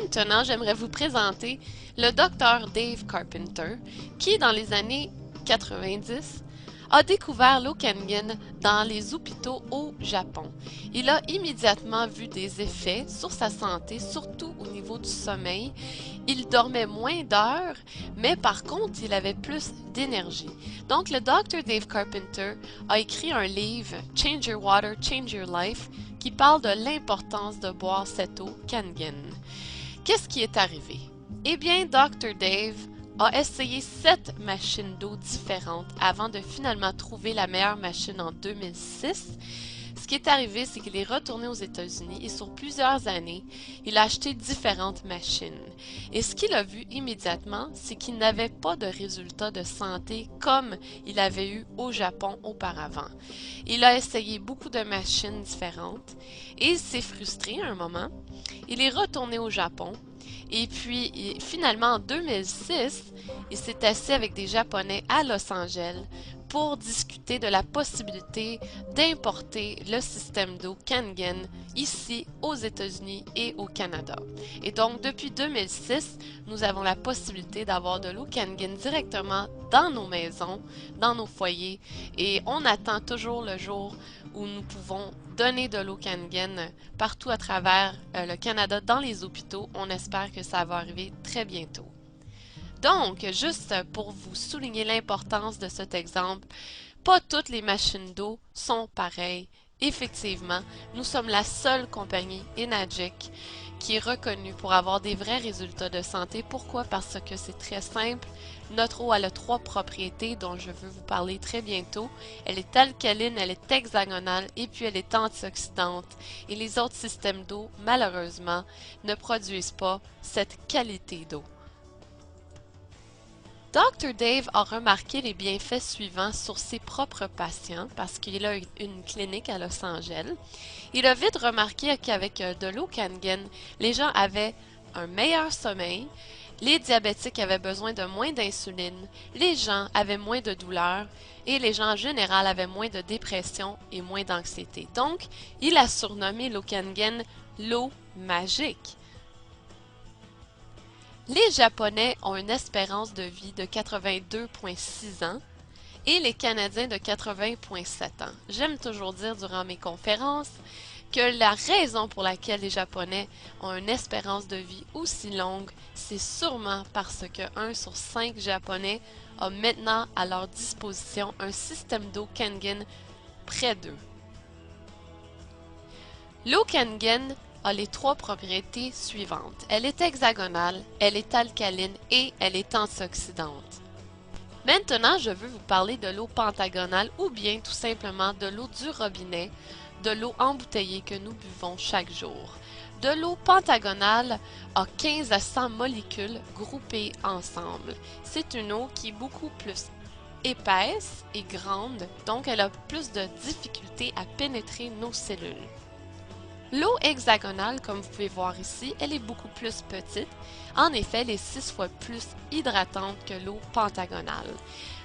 Maintenant, j'aimerais vous présenter le docteur Dave Carpenter, qui, dans les années 90, a découvert l'eau Kangen dans les hôpitaux au Japon. Il a immédiatement vu des effets sur sa santé, surtout au niveau du sommeil. Il dormait moins d'heures, mais par contre, il avait plus d'énergie. Donc, le Dr. Dave Carpenter a écrit un livre, Change Your Water, Change Your Life, qui parle de l'importance de boire cette eau Kangen. Qu'est-ce qui est arrivé? Eh bien, Dr. Dave a essayé 7 machines d'eau différentes avant de finalement trouver la meilleure machine en 2006. Ce qui est arrivé, c'est qu'il est retourné aux États-Unis et sur plusieurs années, il a acheté différentes machines. Et ce qu'il a vu immédiatement, c'est qu'il n'avait pas de résultats de santé comme il avait eu au Japon auparavant. Il a essayé beaucoup de machines différentes et il s'est frustré à un moment. Il est retourné au Japon. Et puis, finalement, en 2006, il s'est assis avec des Japonais à Los Angeles pour discuter de la possibilité d'importer le système d'eau Kangen ici aux États-Unis et au Canada. Et donc, depuis 2006, nous avons la possibilité d'avoir de l'eau Kangen directement dans nos maisons, dans nos foyers, et on attend toujours le jour où nous pouvons donner de l'eau Kangen partout à travers le Canada dans les hôpitaux. On espère que ça va arriver très bientôt. Donc, juste pour vous souligner l'importance de cet exemple, pas toutes les machines d'eau sont pareilles. Effectivement, nous sommes la seule compagnie Enagic qui est reconnue pour avoir des vrais résultats de santé. Pourquoi? Parce que c'est très simple. Notre eau a 3 propriétés dont je veux vous parler très bientôt. Elle est alcaline, elle est hexagonale et puis elle est antioxydante. Et les autres systèmes d'eau, malheureusement, ne produisent pas cette qualité d'eau. Dr. Dave a remarqué les bienfaits suivants sur ses propres patients parce qu'il a une clinique à Los Angeles. Il a vite remarqué qu'avec de l'eau Kangen, les gens avaient un meilleur sommeil, les diabétiques avaient besoin de moins d'insuline, les gens avaient moins de douleurs et les gens en général avaient moins de dépression et moins d'anxiété. Donc, il a surnommé l'eau Kangen l'eau magique. Les Japonais ont une espérance de vie de 82,6 ans et les Canadiens de 80,7 ans. J'aime toujours dire durant mes conférences que la raison pour laquelle les Japonais ont une espérance de vie aussi longue, c'est sûrement parce que 1 sur 5 Japonais a maintenant à leur disposition un système d'eau Kangen près d'eux. L'eau Kangen a les 3 propriétés suivantes. Elle est hexagonale, elle est alcaline et elle est antioxydante. Maintenant, je veux vous parler de l'eau pentagonale ou bien tout simplement de l'eau du robinet, de l'eau embouteillée que nous buvons chaque jour. De l'eau pentagonale a 15 à 100 molécules groupées ensemble. C'est une eau qui est beaucoup plus épaisse et grande, donc elle a plus de difficulté à pénétrer nos cellules. L'eau hexagonale, comme vous pouvez voir ici, elle est beaucoup plus petite. En effet, elle est 6 fois plus hydratante que l'eau pentagonale.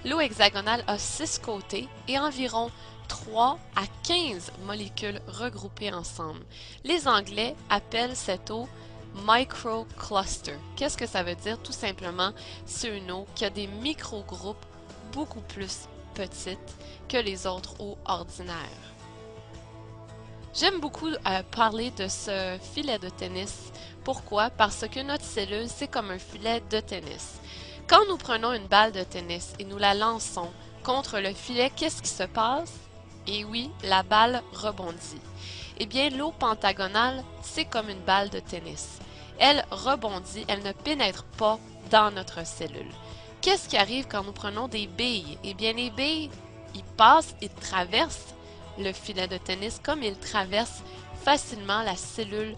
L'eau hexagonale a 6 côtés et environ 3 à 15 molécules regroupées ensemble. Les Anglais appellent cette eau microcluster. Qu'est-ce que ça veut dire? Tout simplement, c'est une eau qui a des microgroupes beaucoup plus petites que les autres eaux ordinaires. J'aime beaucoup parler de ce filet de tennis. Pourquoi? Parce que notre cellule, c'est comme un filet de tennis. Quand nous prenons une balle de tennis et nous la lançons contre le filet, qu'est-ce qui se passe? Et oui, la balle rebondit. Eh bien, l'eau pentagonale, c'est comme une balle de tennis. Elle rebondit, elle ne pénètre pas dans notre cellule. Qu'est-ce qui arrive quand nous prenons des billes? Eh bien, les billes, ils passent, ils traversent le filet de tennis comme il traverse facilement la cellule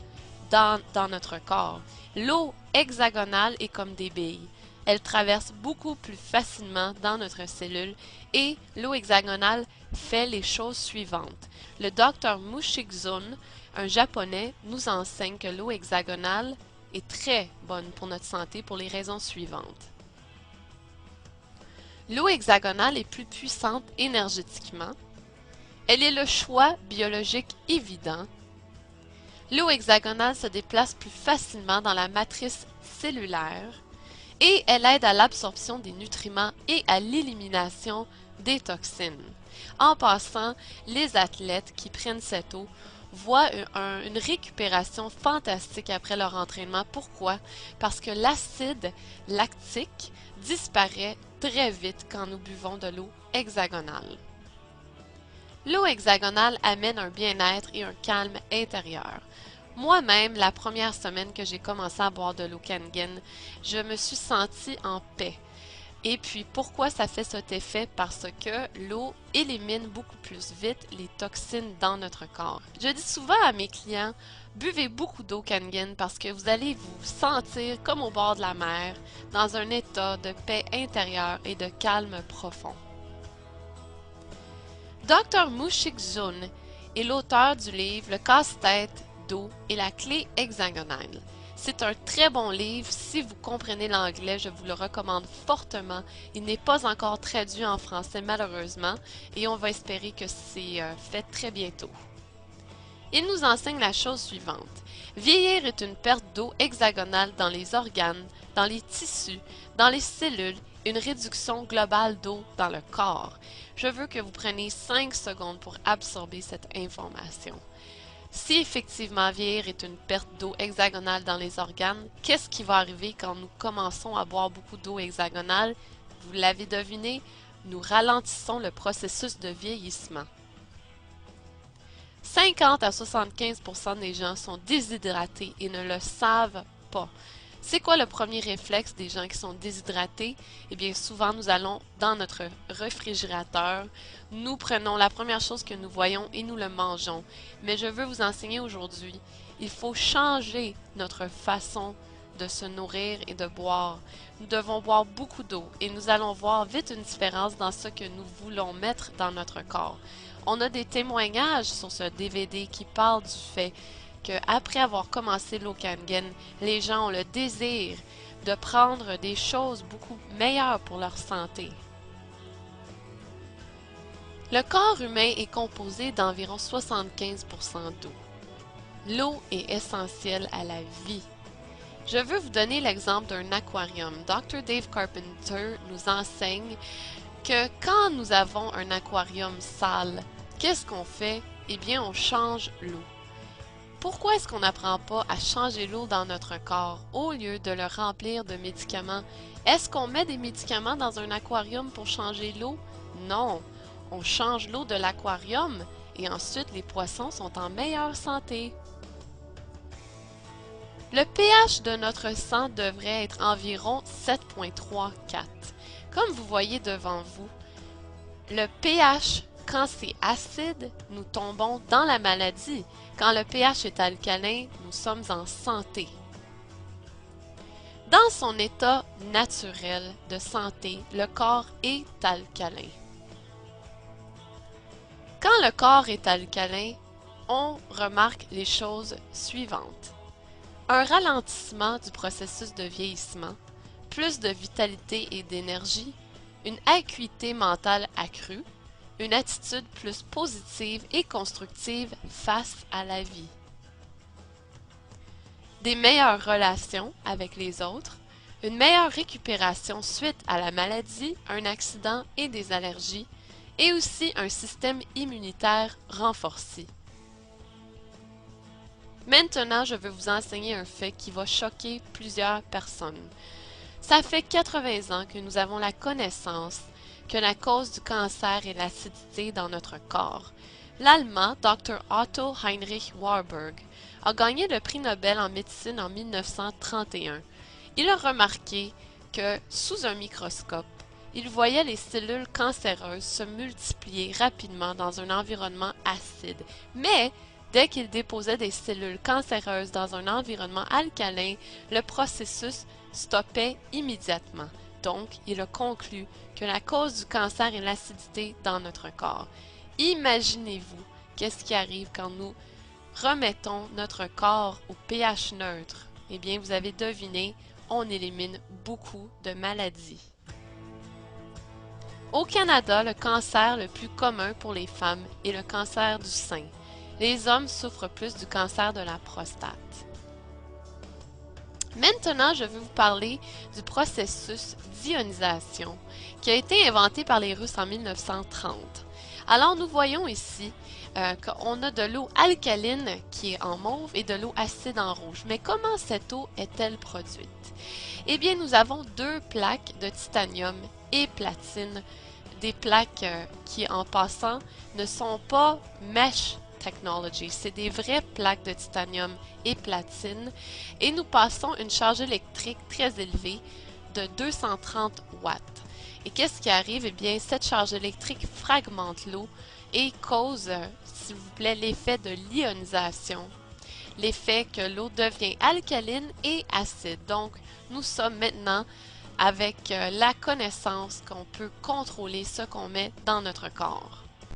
dans notre corps. L'eau hexagonale est comme des billes. Elle traverse beaucoup plus facilement dans notre cellule et l'eau hexagonale fait les choses suivantes. Le docteur Mushigzun, un japonais, nous enseigne que l'eau hexagonale est très bonne pour notre santé pour les raisons suivantes. L'eau hexagonale est plus puissante énergétiquement. Elle est le choix biologique évident. L'eau hexagonale se déplace plus facilement dans la matrice cellulaire et elle aide à l'absorption des nutriments et à l'élimination des toxines. En passant, les athlètes qui prennent cette eau voient une récupération fantastique après leur entraînement. Pourquoi? Parce que l'acide lactique disparaît très vite quand nous buvons de l'eau hexagonale. L'eau hexagonale amène un bien-être et un calme intérieur. Moi-même, la première semaine que j'ai commencé à boire de l'eau Kangen, je me suis sentie en paix. Et puis, pourquoi ça fait cet effet? Parce que l'eau élimine beaucoup plus vite les toxines dans notre corps. Je dis souvent à mes clients, buvez beaucoup d'eau Kangen parce que vous allez vous sentir comme au bord de la mer, dans un état de paix intérieure et de calme profond. Dr. Mushik Jun est l'auteur du livre Le casse-tête d'eau et la clé hexagonale. C'est un très bon livre. Si vous comprenez l'anglais, je vous le recommande fortement. Il n'est pas encore traduit en français malheureusement et on va espérer que c'est fait très bientôt. Il nous enseigne la chose suivante. Vieillir est une perte d'eau hexagonale dans les organes, dans les tissus, dans les cellules, une réduction globale d'eau dans le corps. Je veux que vous preniez 5 secondes pour absorber cette information. Si effectivement vieillir est une perte d'eau hexagonale dans les organes, qu'est-ce qui va arriver quand nous commençons à boire beaucoup d'eau hexagonale? Vous l'avez deviné, nous ralentissons le processus de vieillissement. 50 à 75% des gens sont déshydratés et ne le savent pas. C'est quoi le premier réflexe des gens qui sont déshydratés? Eh bien, souvent, nous allons dans notre réfrigérateur, nous prenons la première chose que nous voyons et nous le mangeons. Mais je veux vous enseigner aujourd'hui, il faut changer notre façon de se nourrir et de boire. Nous devons boire beaucoup d'eau et nous allons voir vite une différence dans ce que nous voulons mettre dans notre corps. On a des témoignages sur ce DVD qui parlent du fait qu'après avoir commencé l'eau Kangen, les gens ont le désir de prendre des choses beaucoup meilleures pour leur santé. Le corps humain est composé d'environ 75% d'eau. L'eau est essentielle à la vie. Je veux vous donner l'exemple d'un aquarium. Dr. Dave Carpenter nous enseigne que quand nous avons un aquarium sale, qu'est-ce qu'on fait? Eh bien, on change l'eau. Pourquoi est-ce qu'on n'apprend pas à changer l'eau dans notre corps au lieu de le remplir de médicaments? Est-ce qu'on met des médicaments dans un aquarium pour changer l'eau? Non, on change l'eau de l'aquarium et ensuite les poissons sont en meilleure santé. Le pH de notre sang devrait être environ 7,34. Comme vous voyez devant vous, le pH, quand c'est acide, nous tombons dans la maladie. Quand le pH est alcalin, nous sommes en santé. Dans son état naturel de santé, le corps est alcalin. Quand le corps est alcalin, on remarque les choses suivantes. Un ralentissement du processus de vieillissement, plus de vitalité et d'énergie, une acuité mentale accrue, une attitude plus positive et constructive face à la vie. Des meilleures relations avec les autres, une meilleure récupération suite à la maladie, un accident et des allergies, et aussi un système immunitaire renforcé. Maintenant, je veux vous enseigner un fait qui va choquer plusieurs personnes. Ça fait 80 ans que nous avons la connaissance que la cause du cancer est l'acidité dans notre corps. L'Allemand Dr. Otto Heinrich Warburg a gagné le prix Nobel en médecine en 1931. Il a remarqué que, sous un microscope, il voyait les cellules cancéreuses se multiplier rapidement dans un environnement acide. Mais, dès qu'il déposait des cellules cancéreuses dans un environnement alcalin, le processus stoppait immédiatement. Donc, il a conclu que la cause du cancer est l'acidité dans notre corps. Imaginez-vous qu'est-ce qui arrive quand nous remettons notre corps au pH neutre. Eh bien, vous avez deviné, on élimine beaucoup de maladies. Au Canada, le cancer le plus commun pour les femmes est le cancer du sein. les hommes souffrent plus du cancer de la prostate. Maintenant, je vais vous parler du processus d'ionisation qui a été inventé par les Russes en 1930. Alors, nous voyons ici qu'on a de l'eau alcaline qui est en mauve et de l'eau acide en rouge. Mais comment cette eau est-elle produite? Eh bien, nous avons deux plaques de titanium et platine, des plaques qui, en passant, ne sont pas mesh technology, c'est des vraies plaques de titanium et platine, et nous passons une charge électrique très élevée de 230 watts. Et qu'est-ce qui arrive? Eh bien, cette charge électrique fragmente l'eau et cause, s'il vous plaît, l'effet de l'ionisation, l'effet que l'eau devient alcaline et acide. Donc, nous sommes maintenant avec la connaissance qu'on peut contrôler ce qu'on met dans notre corps.